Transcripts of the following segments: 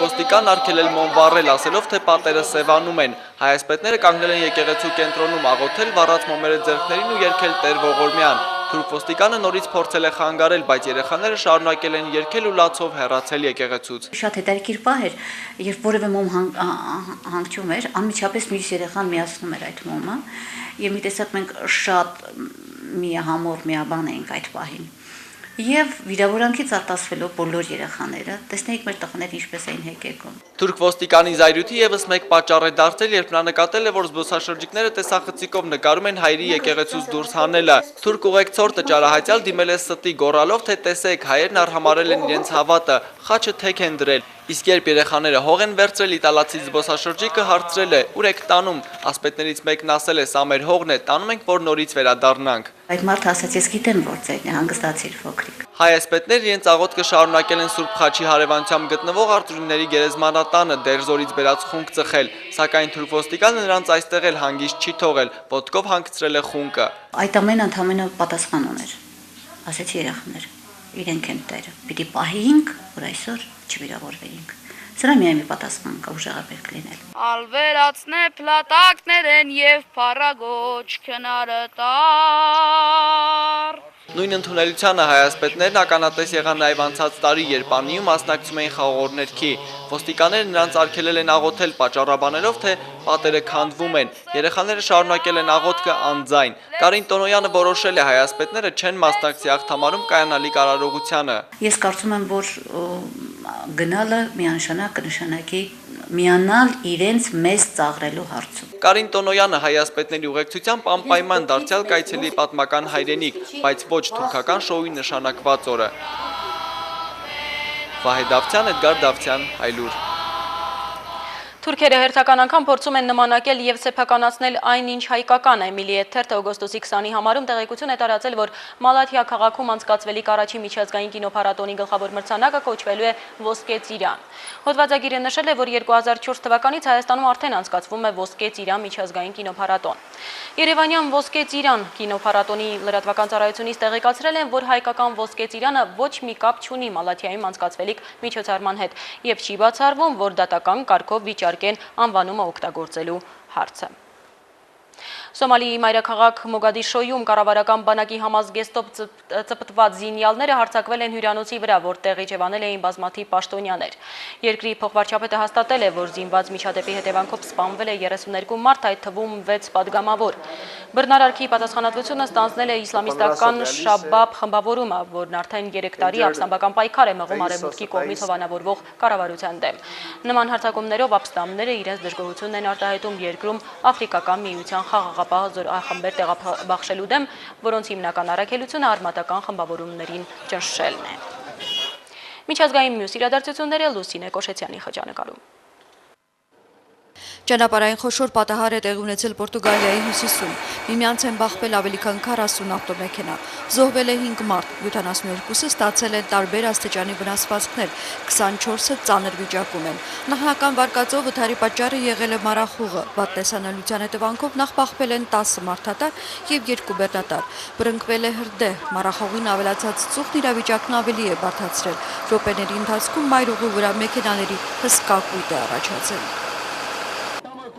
Թուրքոստիկան արգելել մոմվառել, ասելով, թե պատերը սևանում են։ Հայասպետները կանգնել են եկեղեցու կենտրոնում աղոթել, վառած մոմերը ձեռքներին ու երգել Տեր Ողորմյան։ Թուրքոստիկանը նորից փորձել է խանգարել, բայց երեխաները շարունակել են երգել ու լացով հեռացել եկեղեցուց։ Շատ հետաքրքիր պահ էր, երբ որևէ մոմ հանգչում էր, անմիջապես մյուս երեխան միացնում էր այդ մոմը, եւ մի տեսակ մենք շատ միահամոռ միաբան էինք այդ պահին։ Եվ վիրավորանքից արտասվելով բոլոր երեխաները, տեսնեիք մեր տղաները ինչպես էին հեկեկում։ Թուրք ոստիկանի զայրույթի եւս մեկ պատճառ է դարձել, երբ նա նկատել է, որ զբոսաշրջիկները տեսախցիկով նկարում են հայրի եկեղեցուց դուրս հանելը։ Թուրք ուղեկցող տճարահայտյալ դիմել է ստի գոռալով, թե տեսեք, հայերն արհամարել են իրենց հավատը, խաչը թեք են դրել։ Իսկ երբ երեխաները հող են վերցրել, իտալացի զբոսաշրջիկը հարցրել է՝ ուր եք տանում։ Ասպետներից մեկն ասել է՝ սա մեր հողն է, տանում ենք, որ նորից վերադառնանք։ Այդ մարդը ասաց, ես գիտեմ, որ ձերն է, հանգստացիր փոքրիկ։ Հայասպետներն իրենց աղոթքը շարունակել են Սուրբ Խաչի հարևանությամբ գտնվող Արծրունիների գերեզմանատանը Դերձորից բերած խունկ ծխել, սակայն թուրքոստիկանը նրանց այստեղ էլ հանգիստ չի թողել, ոտքով հանգցրել է խունկը։ Այդ ամենը ընդհանրապես պատասխան ուներ։ Ասեցի երեխաներ, իրենք են Տերը, պիտի պահեինք, որ այսօր չվիրավորվեինք։ Սրա միայն մի պատասխան կա ուժեղաբերք լինել։ Ալվերացնե փլատակներ են եւ փառագոչ քնարը տար։ Նույն ընդունելությանը հայասպետներն ականատես եղան նաև անցած տարի, երբ Անիում մասնակցում էին խաղողորներքի։ Ոստիկանները նրանց արգելել են աղոթել, պատճառաբանելով, թե պատերը քանդվում են։ Երեխաները շարունակել են աղոթքը անձայն։ Կարին Տոնոյանը որոշել է հայասպետները չեն մասնակցի աղթամարում կայանալի կարարողությանը։ Ես կարծում եմ, որ գնալը միանշանակ կնշանակի միանալ իրենց մեզ ծաղրելու հարցում։ Կարին Տոնոյանը հայասպետների ուղեկցությամբ անպայման դարձյալ կայցելի պատմական հայրենիք, բայց ոչ թուրքական շոուի նշանակված օրը։ Վահե Դավթյան, Էդգար Դավթյան, Հայլուր։ Թուրքերը հերթական անգամ փորձում են նմանակել եւ սեփականացնել այն, ինչ հայկական է։ Միլի Էթերթը օգոստոսի 20-ի համարում տեղեկություն է տարածել, որ Մալաթիա քաղաքում անցկացվելիք առաջի միջազգային կինոփառատոնի գլխավոր մրցանակը կոչվելու է Ոսկե ծիրան։ Հոդվածագիրը նշել է, որ 2004 թվականից Հայաստանում արդեն անցկացվում է Ոսկե ծիրան միջազգային կինոփառատոն։ Երևանյան Ոսկե ծիրան կինոփառատոնի լրատվական ծառայությունից տեղեկացրել են, որ հայկական Ոսկե ծիրանը ոչ մի կապ չունի Մալաթիայում անցկացվելիք միջոցառման հետ եւ չի բացառվում, որ դատական կարգով վիճարկեն անվանումը օգտագործելու հարցը։ Սոմալիի մայրաքաղաք Մոգադիշոյում կառավարական բանակի համազգեստով ծպտված զինյալները հարձակվել են հյուրանոցի վրա, որտեղ իջևանել էին բազմաթիվ պաշտոնյաներ։ Երկրի փոխվարչապետը հաստատել է, որ զինված միջադեպի հետևանքով սպանվել է 32 մարդ, այդ թվում 6 падգամավոր։ Բռնարարքի պատասխանատվությունը ստանձնել է իսլամիստական Շաբաբ խմբավորումը, որն արդեն 3 տարի ապստամբական պայքար է մղում արևմուտքի կողմից հովանավորվող կառավարության դեմ։ Նման հարձակումներով ապստամբները իրենց դժգոհությունն են արտահայտում երկրում Աֆրիկական միության խաղաղապահ զորախմբեր տեղաբաշխելու դեմ, որոնց հիմնական առաքելությունը արմատական խմբավորումներին ճնշելն է։ Միջազգային մյուս իրադարձությունները Լուսինե Կոշեցյանի խճանկարում։ Ճանապարհային խոշոր պատահար է տեղի ունեցել Պորտուգալիայի հյուսիսում։ Միմյանց են բախվել ավելի քան 40 ավտոմեքենա։ Զոհվել է 5 մարդ, 72-ը ստացել են տարբեր աստիճանի վնասվածքներ, 24-ը ծանր վիճակում են։ Նախնական վարկածով վթարի պատճառը եղել է մարախուղը։ Վատ տեսանելիության հետևանքով նախ բախվել են 10 մարդատար եւ 2 բեռնատար։ Բռնկվել է հրդեհ։ Մարախուղին ավելացած ծուխն իրավիճակն ավելի է բարդացրել։ Րոպեների ընթացքում մայրուղու վրա մեքենաների հսկա կույտ է առաջացել։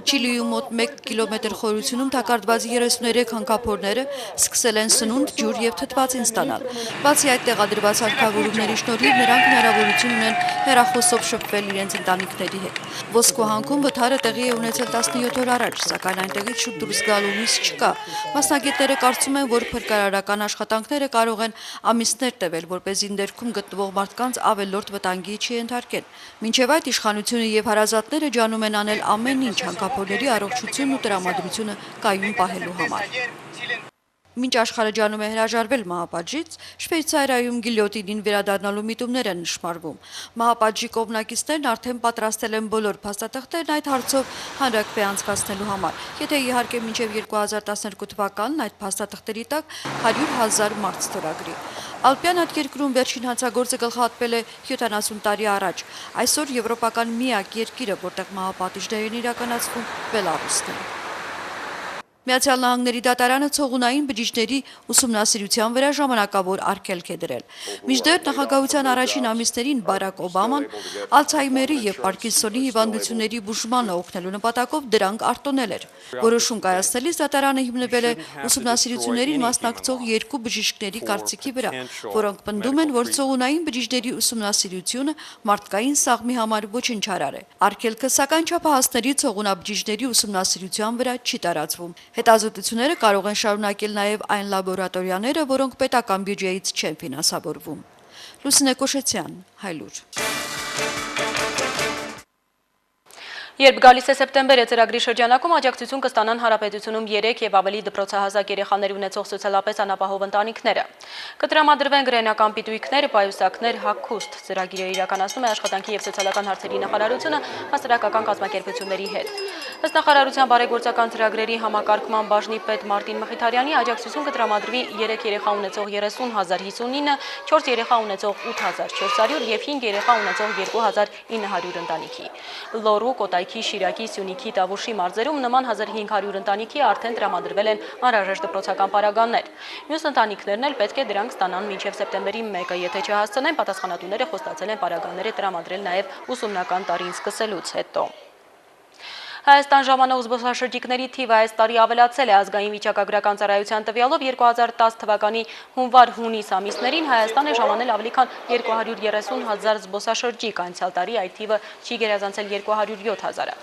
Չիլիում մոտ 1 կիլոմետր խորությունում թակարդված 33 հանքափորները սկսել են սնունդ, ջուր եւ թթվածին ստանալ։ Բացի այդ տեղադրված հանքավորումների շնորհիվ նրանք հնարավորություն ունեն հեռախոսով շփվել իրենց ընտանիքների հետ։ Ոսկու հանքում վթարը տեղի է ունեցել 17 օր առաջ, սակայն այնտեղից շուտ դուրս գալու հույս չկա։ Մասնագետները կարծում են, որ փրկարարական աշխատանքները կարող են ամիսներ տևել, որպեսզի ներքում գտնվող մարդկանց ավելորդ վտանգի չենթարկեն։ Մինչև այդ իշխանությունը եւ հարազատները ջանում են անել ամեն ինչ հանքափորների առողջությունն ու տրամադրությունը կայուն պահելու համար։ Մինչ աշխարհը ջանում է հրաժարվել մահապատժից, Շվեյցարիայում գիլյոտինին վերադառնալու միտումներ են նշмарվում։ Մահապատժի կողմնակիցներն արդեն պատրաստել են բոլոր փաստաթղթերն այդ հարցով հանրակրվե անցկացնելու համար։ Եթե իհարկե մինչև 2012 թվականն այդ փաստաթղթերի տակ 100,000 մարդ ստորագրի։ Ալպյան ատկերկրում վերջին հանցագործը գլխատվել է 70 տարի առաջ։ Այսօր եվրոպական միակ երկիրը, որտեղ մահապատիժներ են իրականացվում, Բելարուսն է։ Միացյալ Նահանգների դատարանը ցողունային բջիջների ուսումնասիրության վրա ժամանակավոր արգելք է դրել։ Մինչդեռ նախագահության առաջին ամիսներին Բարակ Օբաման Ալցհեյմերի եւ Պարկինսոնի հիվանդությունների բուժմանը օգնելու նպատակով դրանք արտոնել էր։ Որոշում կայացնելիս դատարանը հիմնվել է ուսումնասիրություններին մասնակցող երկու բժիշկների կարծիքի վրա, որոնք պնդում են, որ ցողունային բջիջների ուսումնասիրությունը մարդկային սաղմի համար ոչնչարար է։ Արգելքը սակայն չափահասների ցողունաբջիջների ուսումնասիրության վրա չի տարածվում։ Հետազոտությունները կարող են շարունակել նաև այն լաբորատորիաները, որոնք պետական բյուջեից չեն ֆինանսավորվում։ Լուսինե Կոշեցյան, Հայլուր։ Երբ գալիս է սեպտեմբերը ծրագրի շրջանակում աջակցություն կստանան Հանրապետությունում 3 եւ ավելի դպրոցահասակ երեխաներ ունեցող սոցիալապես անապահով ընտանիքները։ Կտրամադրվեն գրենական պիտույքներ, պայուսակներ, հագուստ։ Ծրագիրը իրականացնում է Աշխատանքի եւ սոցիալական հարցերի նախարարությունը հասարակական կազմակերպությունների հետ։ Ըստ նախարարության բարեգործական ծրագրերի համակարգման բաժնի պետ Մարտին Մխիթարյանի աջակցություն կտրամադրվի 3 երեխա ունեցող 30,059, 4 երեխա ունեցող 8,400 եւ 5 երեխա ունեցող 2,900 ընտանիքի։ Լոռու, Կոտայքի, Շիրակի, Սյունիքի, Տավուշի մարզերում նման 1500 ընտանիքի արդեն տրամադրվել են անհրաժեշտ դպրոցական պարագաներ։ Մյուս ընտանիքներն էլ պետք է դրանք ստանան մինչև սեպտեմբերի 1-ը, եթե չհասցնեն, պատասխանատուները խոստացել են պարագաները տրամադրել նաև ուսումնական տարին սկսելուց հետո։ Հայաստան ժամանող զբոսաշրջիկների թիվը այս տարի ավելացել է ազգային վիճակագրական ծառայության տվյալով 2010 թվականի հունվար-հունիս ամիսներին Հայաստան է ժամանել ավելի քան 230,000 զբոսաշրջիկ, անցյալ տարի այդ թիվը չի գերազանցել 207,000-ը։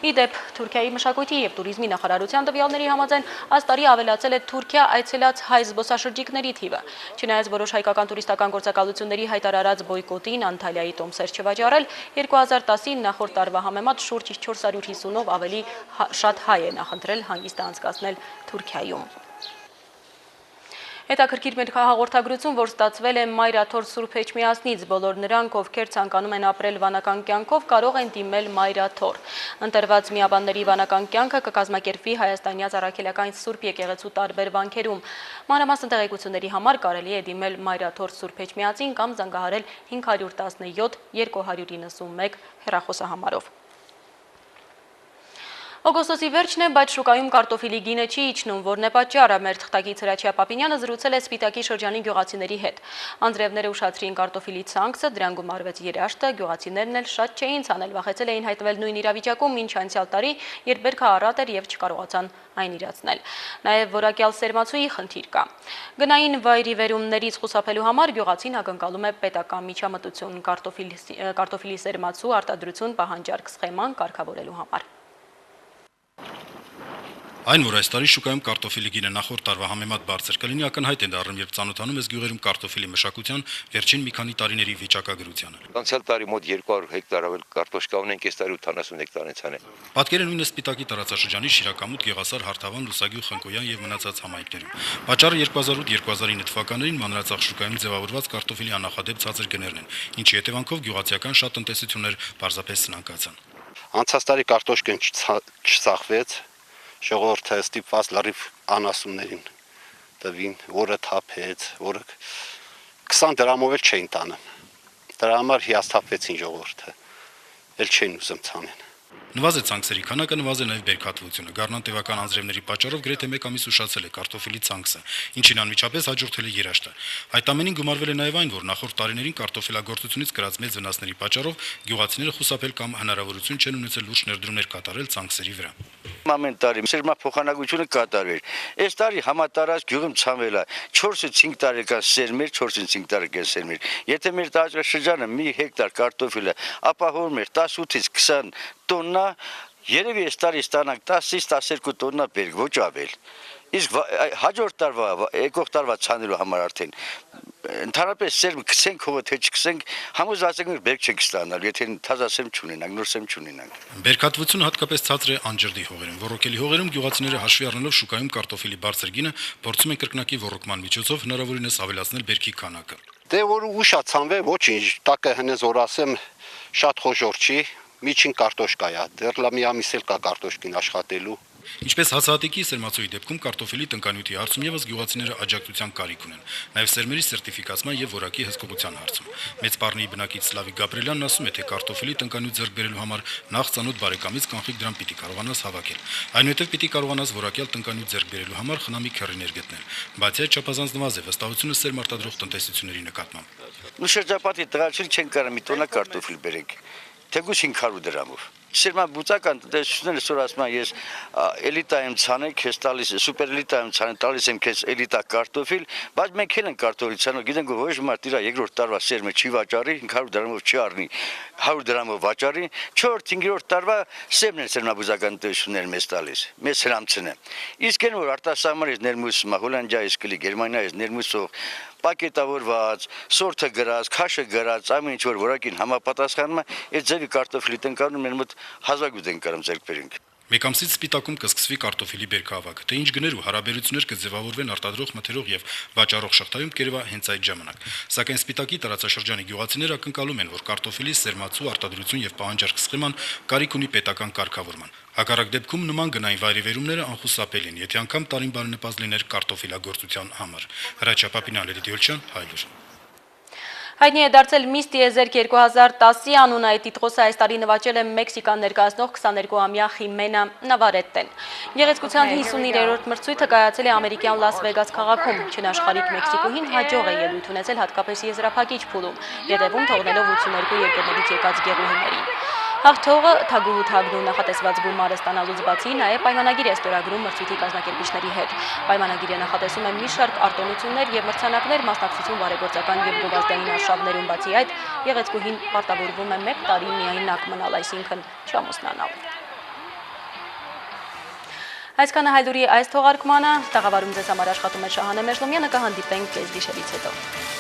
Ի դեպ, Թուրքիայի մշակույթի եւ туриզմի նախարարության տվյալների համաձայն այս տարի ավելացել է Թուրքիա այցելած հայ զբոսաշրջիկների թիվը։ Չնայած որոշ հայկական տուրիստական գործակալությունների հայտարարած բոյկոտին Անտալիայի տոմսեր չվաճառել, 2010-ի նախորդ տարվա համեմատ շուրջ 450-ով ավելի շատ հայ է նախընտրել հանգիստը անցկացնել Թուրքիայում։ Հետաքրքիր մեր հաղորդագրություն, որ ստացվել է Մայրաթոր Սուրբ Էջմիածնից, բոլոր նրանք, ովքեր ցանկանում են ապրել վանական կյանքով, կարող են դիմել Մայրաթոր։ Ընտրված միաբանների վանական կյանքը կկազմակերպվի հայաստանյաց առաքելական Սուրբ եկեղեցու տարբեր վանքերում։ Մանրամասն տեղեկությունների համար կարելի է դիմել Մայրաթոր Սուրբ Էջմիածին կամ զանգահարել 517 291 հեռախոսահամարով։ Օգոստոսի վերջն է, բայց շուկայում կարտոֆիլի գինը չի իջնում, որն է պատճառը։ Մեր թղթակից Հրաչյա Պապինյանը զրուցել է Սպիտակի շրջանի գյուղացիների հետ։ Անձրևները ուշացրին կարտոֆիլի ցանքսը, դրան գումարվեց երաշտը, գյուղացիներն էլ շատ չէին ցանել, վախեցել էին հայտնվել նույն իրավիճակում, ինչ անցյալ տարի, երբ բերքը առատ էր եւ չկարողացան այն իրացնել։ Նաեւ որակյալ սերմացուի խնդիր կա։ Գնային վայրի վերումներից խուսափելու համար գյուղացին ակնկալում է պետական միջամտություն կարտոֆիլի սերմացու արտադրություն պահանջարկ սխեման կարգավորելու համար։ Այն, որ այս տարի շուկայում կարտոֆիլի գինը նախորդ տարվա համեմատ բարձր կլինի, ակնհայտ է դառնում, երբ ծանոթանում ես գյուղերում կարտոֆիլի մշակության վերջին մի քանի տարիների վիճակագրությանը։ Անցյալ տարի մոտ 200 հեկտար ավել կարտոշկա ունենք, այս տարի 80 հեկտար են ցանել։ Պատկերը նույնը Սպիտակի տարածաշրջանի Շիրակամուտ, Գեղասար, Հարթավան, Լուսագյուղ, Խնկոյան եւ մնացած համայնքներում։ Պատճառը 2008-2009 թվականներին մանրածախ շուկայում ձևավորված կարտոֆիլի աննախադեպ ցածր գներն են, ինչի հետևանքով գյուղացիական շատ տնտեսություններ պարզապես սնանկացան։ Անցած տարի կարտոշկան չծախվեց, ժողովուրդը ստիպված լրիվ անասուններին տվին, որը թափեց, որը 20 դրամով էլ չէին տանը։ Դրա համար հիասթափվեցին ժողովուրդը, էլ չէին ուզում ցանեն։ Նվազ է ցանքսերի քանակը, նվազ է նաև բերքատվությունը։ Գառնանտևական անձրևների պատճառով գրեթե 1 ամիս ուշացել է կարտոֆիլի ցանքսը, ինչին անմիջապես հաջորդել է երաշտը։ Այդ ամենին գումարվել է նաև այն, որ նախորդ տարիներին կարտոֆիլագործությունից կրած մեծ վնասների պատճառով գյուղացիները խուսափել կամ հնարավորություն չեն ունեցել լուրջ ներդրումներ կատարել ցանքսերի վրա։ Ամեն տարի սերմափոխանակությունը կատարվեր։ Այս տարի համատարած գյուղում ցանվել է 4-5 տարեկան սերմեր, 4-5 տարեկան սերմեր։ Եթե մեր տարածաշրջանը մի հեկտար կարտոֆիլը ապահովում էր 18-ից 20 տոննա, երևի այս տարի ստանանք 10-ից 12 տոննա բերք, ոչ ավել։ Իսկ հաջորդ տարվա, եկող տարվա ցանելու համար արդեն ընդհանրապես սերմ գցենք հողը, թե չգցենք, համոզված ենք բերք չենք ստանալ, եթե թազա սերմ չունենանք, նոր սերմ չունենանք։ Բերքատվությունը հատկապես ցածր է անջրդի հողերում։ Ռոռոկելի հողերում գյուղացիները հաշվի առնելով շուկայում կարտոֆիլի բարձր գինը փորձում են կրկնակի ռոռոկման միջոցով հնարավորինս ավելացնել բերքի քանակը։ Դե որ ուշա ցանվե, ոչինչ, տակը հնես որ ասեմ, շատ խոշոր չի, միջին կարտոշկա է, դեռ լա մի ամիս էլ կա կարտոշկին աշխատելու։ Ինչպես հացահատիկի սերմացուի դեպքում կարտոֆիլի տնկանյութի հարցում եւս գյուղացիները աջակցության կարիք ունեն, նաեւ սերմերի սերտիֆիկացման եւ որակի հսկողության հարցում։ Մեծ Պարնիի բնակիչ Սլավիկ Գաբրելյանն ասում է, թե կարտոֆիլի տնկանյութ ձեռք բերելու համար նախ ծանոթ բարեկամից կանխիկ դրամ պիտի կարողանաս հավաքել։ Այնուհետև պիտի կարողանաս որակյալ տնկանյութ ձեռք բերելու համար խնամի քեռիներ գտնել։ Բացի այդ չափազանցնված է վստահությունը սերմ արտադրող տնտեսությունների նկատմամբ։ Շրջապատի տղաչիլ չեն կարող մի տոննա կարտոֆիլ բերեք, թեկուզ 500 դրամով։ Սերմաբուծական տնտեսությունները սոր ասում են ես էլիտա եմ ցանել, քեզ տալիս սուպեր էլիտա եմ ցանել, տալիս եմ քեզ էլիտա կարտոֆիլ, բայց մենք էլ են կարտոֆիլ ցանող, գիտենք որ ոչ մարդ իրա երկրորդ տարվա սերմը չի վաճառի, 500 դրամով չի առնի, 100 դրամով վաճառի, 4-5-րդ տարվա սերմն են սերմաբուծական տնտեսությունները մեզ տալիս, մեզ հրամցնեն։ Իսկ այն որ արտասահմանից ներմուծում, Հոլանդիայից կլի, Գերմանիայից ներմուծող պակետավորված, սորթը գրած, քաշը գրած, ամեն ինչ որ որակին համապատասխանում է, այդ ձևի կարտոֆիլի տնկանում մեր մոտ հազվագյուտ են կարող ձեռք բերենք։ Մեկ ամսից Սպիտակում կսկսվի կարտոֆիլի բերքահավաքը, թե ինչ գներ ու հարաբերություններ կձևավորվեն արտադրող, մթերող եւ վաճառող շղթայում կերևա հենց այդ ժամանակ։ Սակայն Սպիտակի տարածաշրջանի գյուղացիները ակնկալում են, որ կարտոֆիլի սերմացու արտադրություն եւ պահանջարկ սխեման կարիք ունի պետական կարգավորման։ Հակառակ դեպքում նման գնային վայրիվերումները անխուսափելի են, եթե անգամ տարին բարենպաստ լիներ կարտոֆիլագործության համար։ Հրաչյա Պապինյան, Լեդի Դիոլչյան, Հայլուր։ Հայտնի է դարձել Miss Tierzerk 2010-ի անուն այդ տիտղոսը այս տարի նվաճել է Մեքսիկան ներկայացնող 22-ամյա Խիմենա Նավարետեն։ Գեղեցկության 53-րդ մրցույթը կայացել է ամերիկյան Լաս Վեգաս քաղաքում։ Չնաշխարհիկ Մեքսիկուհին հաջող է ելույթ ունեցել հատկապես եզրափակիչ փուլում, ետևում թողնելով 82 երկրներից եկած գեղուհիներին։ Հաղթողը թագուհու թագնու նախատեսված գումարը ստանալուց բացի նաև պայմանագիր է ստորագրում մրցույթի կազմակերպիչների հետ։ Պայմանագիրը նախատեսում է մի շարք արտոնություններ եւ մրցանակներ մասնակցություն բարեգործական եւ գովազդային արշավներում, բացի այդ գեղեցկուհին պարտավորվում է 1 տարի միայնակ մնալ, այսինքն չամուսնանալ։ Այսքանը Հայլուրի այս թողարկմանը, տաղավարում ձեզ համար աշխատում է Շահանե Մեժլոմյանը, կհանդիպենք կեսգիշերից հետո։